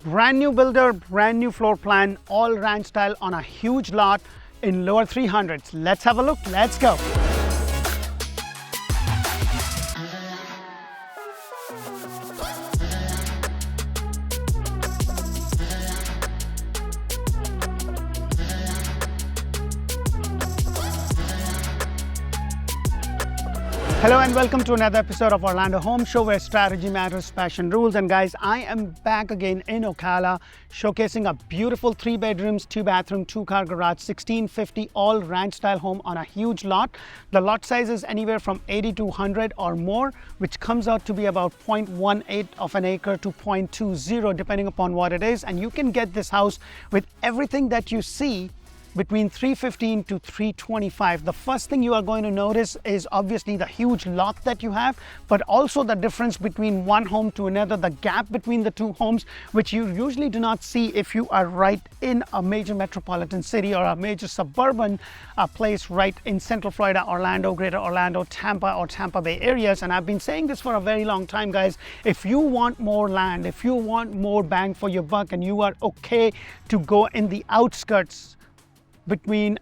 Brand new builder, brand new floor plan, all ranch style on a huge lot in lower 300s. Let's have a look. Let's go. Hello and welcome to another episode of Orlando Home Show, where strategy matters, passion rules. And guys, I am back again in Ocala, showcasing a beautiful 3 bedrooms, 2 bathroom, 2 car garage, 1650 all ranch style home on a huge lot. The lot size is anywhere from 80 to 100 or more, which comes out to be about 0.18 of an acre to 0.20, depending upon what it is. And you can get this house with everything that you see between $315 to $325. The first thing you are going to notice is obviously the huge lot that you have, but also the difference between one home to another, the gap between the two homes, which you usually do not see if you are right in a major metropolitan city or a major suburban place right in Central Florida, Orlando, Greater Orlando, Tampa or Tampa Bay areas. And I've been saying this for a very long time, guys. If you want more land, if you want more bang for your buck, and you are okay to go in the outskirts between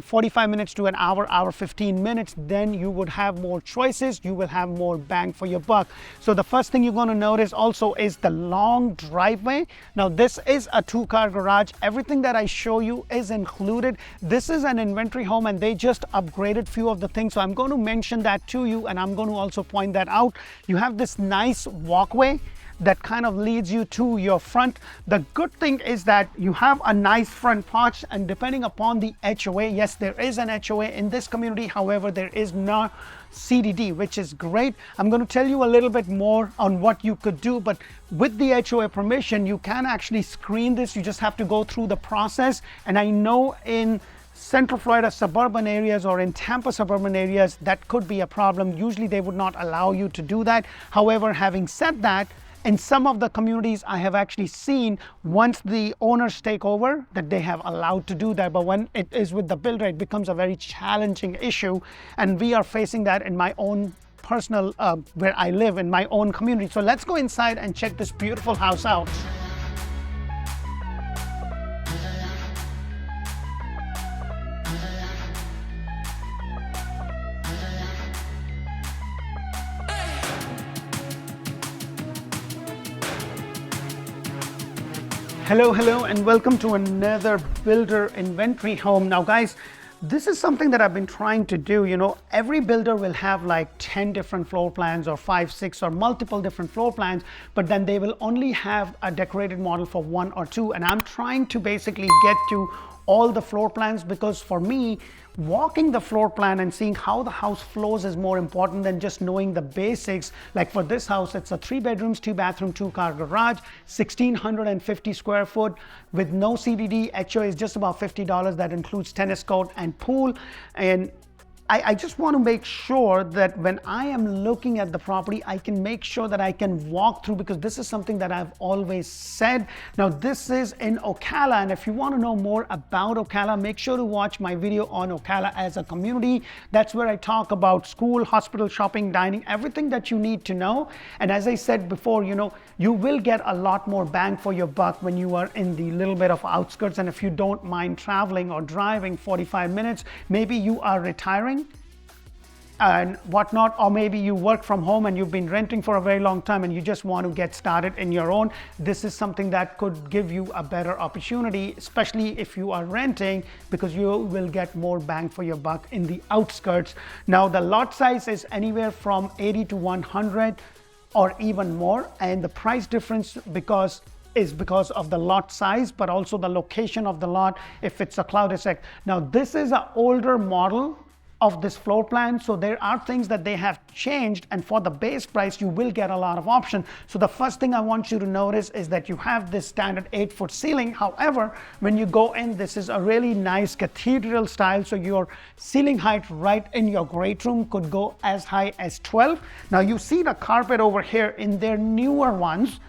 45 minutes to an hour 15 minutes, then you would have more choices, you will have more bang for your buck. So the first thing you're going to notice also is the long driveway. Now this is a 2-car garage. Everything that I show you is included. This is an inventory home and they just upgraded few of the things, so I'm going to mention that to you, and I'm going to also point that out. You have this nice walkway that kind of leads you to your front. The good thing is that you have a nice front porch, and depending upon the HOA, yes, there is an HOA in this community. However, there is no CDD, which is great. I'm going to tell you a little bit more on what you could do, but with the HOA permission, you can actually screen this. You just have to go through the process. And I know in Central Florida suburban areas or in Tampa suburban areas, that could be a problem. Usually they would not allow you to do that. However, having said that, in some of the communities, I have actually seen once the owners take over that they have allowed to do that. But when it is with the builder, it becomes a very challenging issue. And we are facing that in my own personal, where I live in my own community. So let's go inside and check this beautiful house out. Hello and welcome to another builder inventory home. Now guys, this is something that I've been trying to do. You know, every builder will have like 10 different floor plans or 5, 6 or multiple different floor plans, but then they will only have a decorated model for 1 or 2. And I'm trying to basically get to all the floor plans, because for me, walking the floor plan and seeing how the house flows is more important than just knowing the basics. Like for this house, it's a 3 bedrooms, 2 bathroom, 2-car garage, 1,650 square foot with no CDD. HOA is just about $50. That includes tennis court and pool. And I just want to make sure that when I am looking at the property, I can make sure that I can walk through, because this is something that I've always said. Now this is in Ocala, and if you want to know more about Ocala, make sure to watch my video on Ocala as a community. That's where I talk about school, hospital, shopping, dining, everything that you need to know. And as I said before, you know, you will get a lot more bang for your buck when you are in the little bit of outskirts. And if you don't mind traveling or driving 45 minutes, maybe you are retiring and whatnot, or maybe you work from home and you've been renting for a very long time and you just want to get started in your own, this is something that could give you a better opportunity, especially if you are renting, because you will get more bang for your buck in the outskirts. Now the lot size is anywhere from 80 to 100 or even more, and the price difference because of the lot size, but also the location of the lot, if it's a cul-de-sac. Now this is an older model of this floor plan, so there are things that they have changed, and for the base price you will get a lot of options. So the first thing I want you to notice is that you have this standard 8-foot ceiling. However, when you go in, this is a really nice cathedral style, so your ceiling height right in your great room could go as high as 12. Now you see the carpet over here in their newer ones.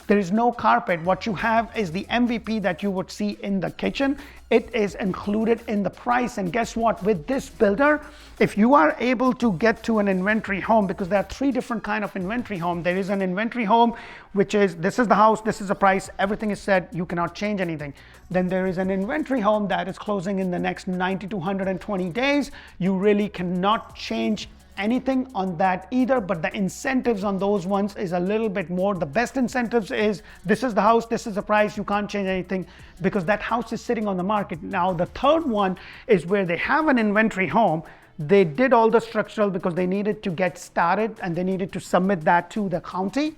There is no carpet. What you have is the MVP that you would see in the kitchen. It is included in the price. And guess what? With this builder, if you are able to get to an inventory home, because there are three different kind of inventory home. There is an inventory home, which is, this is the house, this is the price, everything is set, you cannot change anything. Then there is an inventory home that is closing in the next 90 to 120 days. You really cannot change anything on that either, but the incentives on those ones is a little bit more. The best incentives is, this is the house, this is the price, you can't change anything, because that house is sitting on the market. Now the third one is where they have an inventory home. They did all the structural because they needed to get started and they needed to submit that to the county.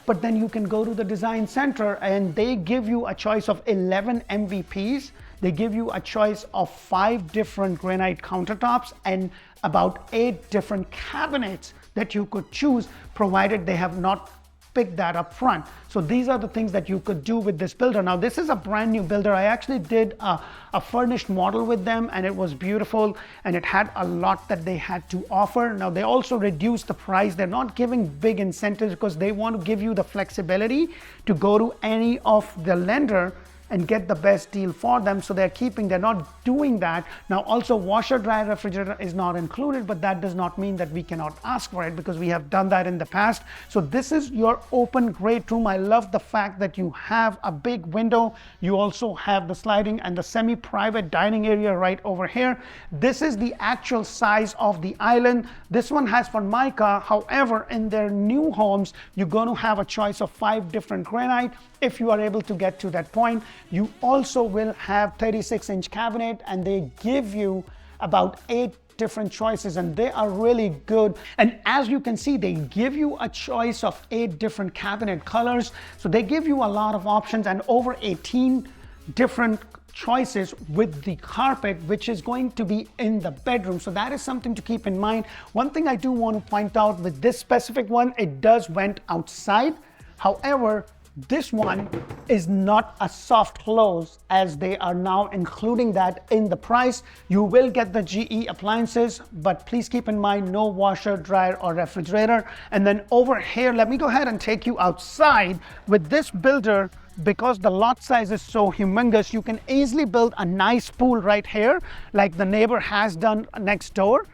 But then you can go to the design center and they give you a choice of 11 MVPs. They give you a choice of 5 different granite countertops and about 8 different cabinets that you could choose, provided they have not picked that up front. So these are the things that you could do with this builder. Now this is a brand new builder. I actually did a furnished model with them and it was beautiful and it had a lot that they had to offer. Now they also reduced the price. They're not giving big incentives because they want to give you the flexibility to go to any of the lender and get the best deal for them. So they're not doing that. Now also washer, dryer, refrigerator is not included, but that does not mean that we cannot ask for it because we have done that in the past. So this is your open great room. I love the fact that you have a big window. You also have the sliding and the semi-private dining area right over here. This is the actual size of the island. This one has Formica. However, in their new homes, you're going to have a choice of 5 different granite if you are able to get to that point. You also will have 36-inch cabinet and they give you about 8 different choices and they are really good. And as you can see, they give you a choice of 8 different cabinet colors. So they give you a lot of options and over 18 different choices with the carpet, which is going to be in the bedroom. So that is something to keep in mind. One thing I do want to point out with this specific one, it does went outside. However, this one is not a soft close, as they are now including that in the price. You will get the GE appliances, but please keep in mind no washer, dryer or refrigerator. And then over here, let me go ahead and take you outside. With this builder, because the lot size is so humongous, you can easily build a nice pool right here like the neighbor has done next door,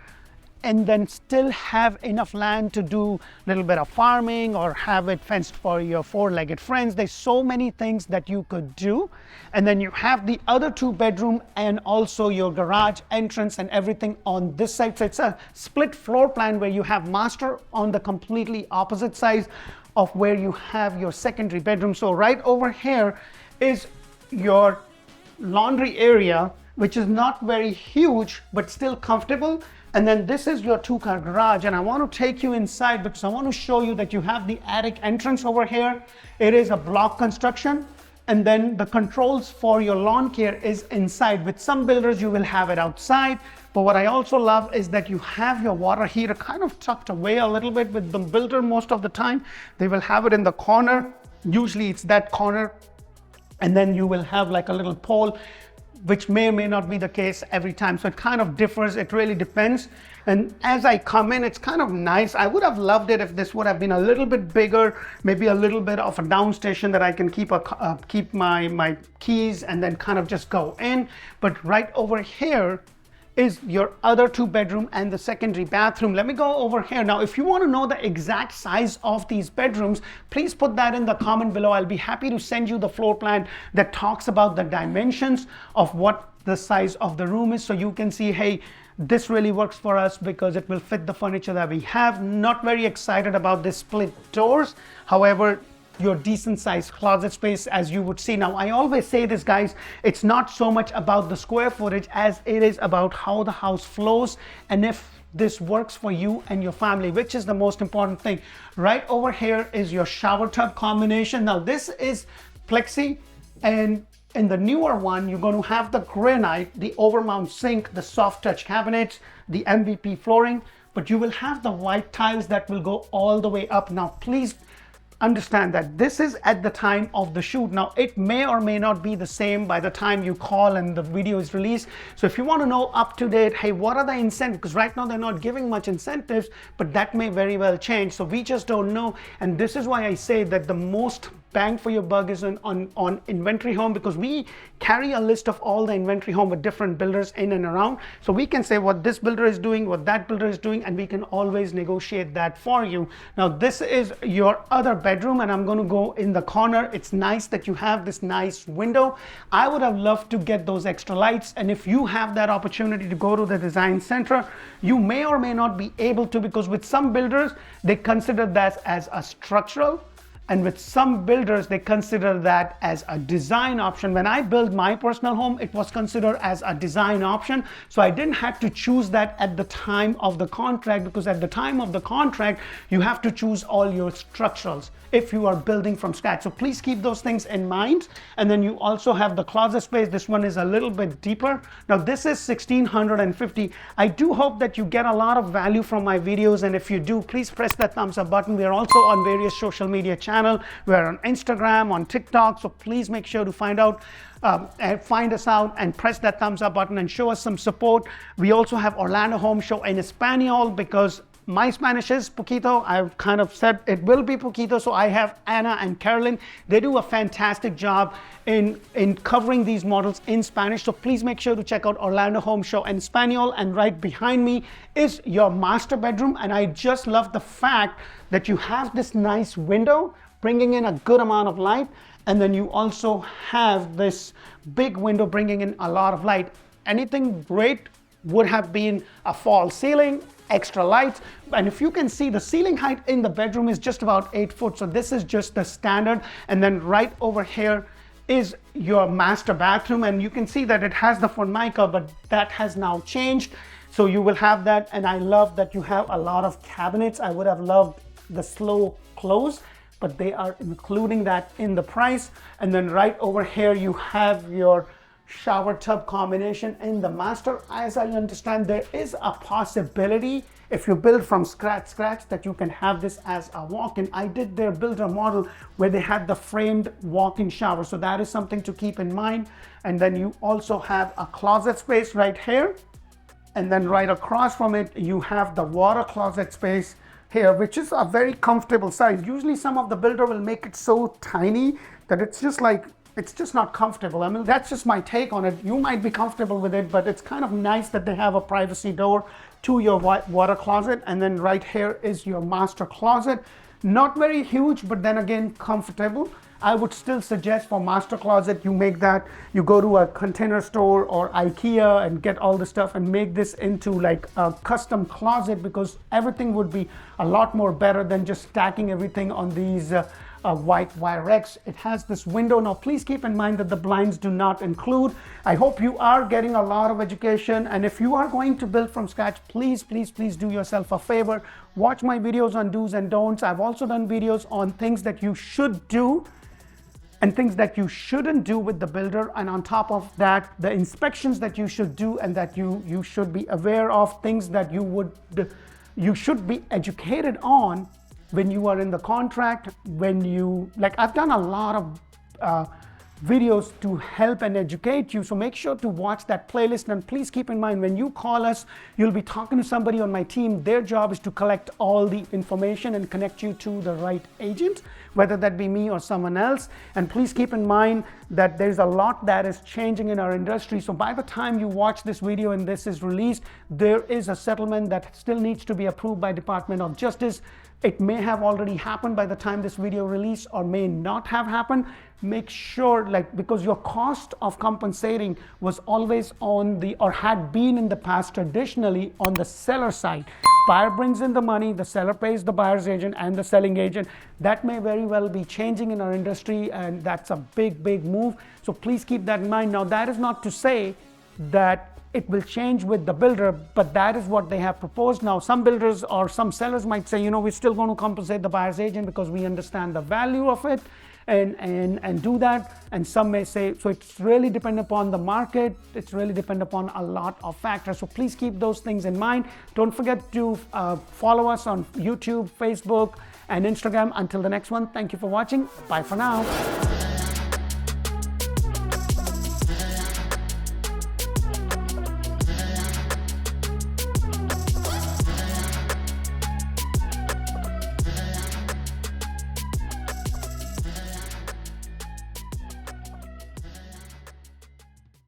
and then still have enough land to do a little bit of farming or have it fenced for your 4-legged friends. There's so many things that you could do. And then you have the other 2 bedroom and also your garage entrance and everything on this side. So it's a split floor plan where you have master on the completely opposite side of where you have your secondary bedroom. So right over here is your laundry area, which is not very huge, but still comfortable. And then this is your 2-car garage. And I want to take you inside because I want to show you that you have the attic entrance over here. It is a block construction. And then the controls for your lawn care is inside. With some builders, you will have it outside. But what I also love is that you have your water heater kind of tucked away a little bit. With the builder, most of the time, they will have it in the corner. Usually it's that corner. And then you will have like a little pole, which may or may not be the case every time. So it kind of differs, it really depends. And as I come in, it's kind of nice. I would have loved it if this would have been a little bit bigger, maybe a little bit of a down station that I can keep my keys and then kind of just go in. But right over here is your other 2 bedroom and the secondary bathroom. Let me go over here. Now, if you want to know the exact size of these bedrooms, please put that in the comment below. I'll be happy to send you the floor plan that talks about the dimensions of what the size of the room is. So you can see, hey, this really works for us because it will fit the furniture that we have. Not very excited about this split doors. However, your decent sized closet space, as you would see. Now, I always say this, guys, it's not so much about the square footage as it is about how the house flows and if this works for you and your family, which is the most important thing. Right over here is your shower tub combination. Now, this is plexi, and in the newer one, you're going to have the granite, the overmount sink, the soft touch cabinets, the MVP flooring, but you will have the white tiles that will go all the way up. Now, please understand that this is at the time of the shoot. Now it may or may not be the same by the time you call and the video is released. So if you want to know up to date, hey, what are the incentives, because right now they're not giving much incentives, but that may very well change. So we just don't know. And this is why I say that the most bang for your buck is on inventory home, because we carry a list of all the inventory home with different builders in and around. So we can say what this builder is doing, what that builder is doing, and we can always negotiate that for you. Now this is your other bedroom, and I'm going to go in the corner. It's nice that you have this nice window. I would have loved to get those extra lights, and if you have that opportunity to go to the design center, you may or may not be able to, because with some builders they consider that as a structural, and with some builders they consider that as a design option. When I built my personal home, it was considered as a design option, so I didn't have to choose that at the time of the contract, because at the time of the contract you have to choose all your structurals if you are building from scratch. So please keep those things in mind. And then you also have the closet space. This one is a little bit deeper. Now this is 1650. I do hope that you get a lot of value from my videos, and if you do, please press that thumbs up button. We are also on various social media channels. We're on Instagram, on TikTok, so please make sure to find us out and press that thumbs up button and show us some support. We also have Orlando Home Show in Espanol, because my Spanish is poquito. I've kind of said it will be poquito, so I have Anna and Carolyn. They do a fantastic job in covering these models in Spanish, so please make sure to check out Orlando Home Show in Espanol. And right behind me is your master bedroom, and I just love the fact that you have this nice window bringing in a good amount of light, and then you also have this big window bringing in a lot of light. Anything great would have been a false ceiling, extra lights, and if you can see, the ceiling height in the bedroom is just about 8 foot, so this is just the standard. And then right over here is your master bathroom, and you can see that it has the Formica, but that has now changed, so you will have that. And I love that you have a lot of cabinets. I would have loved the slow close, but they are including that in the price. And then right over here you have your shower tub combination in the master. As I understand, there is a possibility, if you build from scratch, that you can have this as a walk-in. I did their builder model where they had the framed walk-in shower, so that is something to keep in mind. And then you also have a closet space right here, and then right across from it you have the water closet space here, which is a very comfortable size. Usually some of the builder will make it so tiny that it's just not comfortable. I mean, that's just my take on it. You might be comfortable with it, but it's kind of nice that they have a privacy door to your water closet. And then right here is your master closet. Not very huge, but then again, comfortable. I would still suggest for master closet, you go to a container store or IKEA and get all the stuff and make this into like a custom closet, because everything would be a lot more better than just stacking everything on these white Wirex. It has this window. Now please keep in mind that the blinds do not include. I hope you are getting a lot of education, and if you are going to build from scratch, please do yourself a favor. Watch my videos on do's and don'ts. I've also done videos on things that you should do and things that you shouldn't do with the builder, and on top of that, the inspections that you should do and that you should be aware of, things that you should be educated on when you are in the contract. I've done a lot of videos to help and educate you, so make sure to watch that playlist. And please keep in mind, when you call us, you'll be talking to somebody on my team. Their job is to collect all the information and connect you to the right agent, whether that be me or someone else. And please keep in mind that there's a lot that is changing in our industry, so by the time you watch this video and this is released, there is a settlement that still needs to be approved by Department of Justice. It may have already happened by the time this video released, or may not have happened. Make sure, because your cost of compensating was always or had been in the past traditionally on the seller side. Buyer brings in the money, the seller pays the buyer's agent and the selling agent. That may very well be changing in our industry, and that's a big move. So please keep that in mind. Now, that is not to say that it will change with the builder, but that is what they have proposed. Now, some builders or some sellers might say, we're still going to compensate the buyer's agent because we understand the value of it and do that. And some may say, so it's really dependent upon the market. It's really dependent upon a lot of factors. So please keep those things in mind. Don't forget to follow us on YouTube, Facebook, and Instagram. Until the next one, thank you for watching. Bye for now.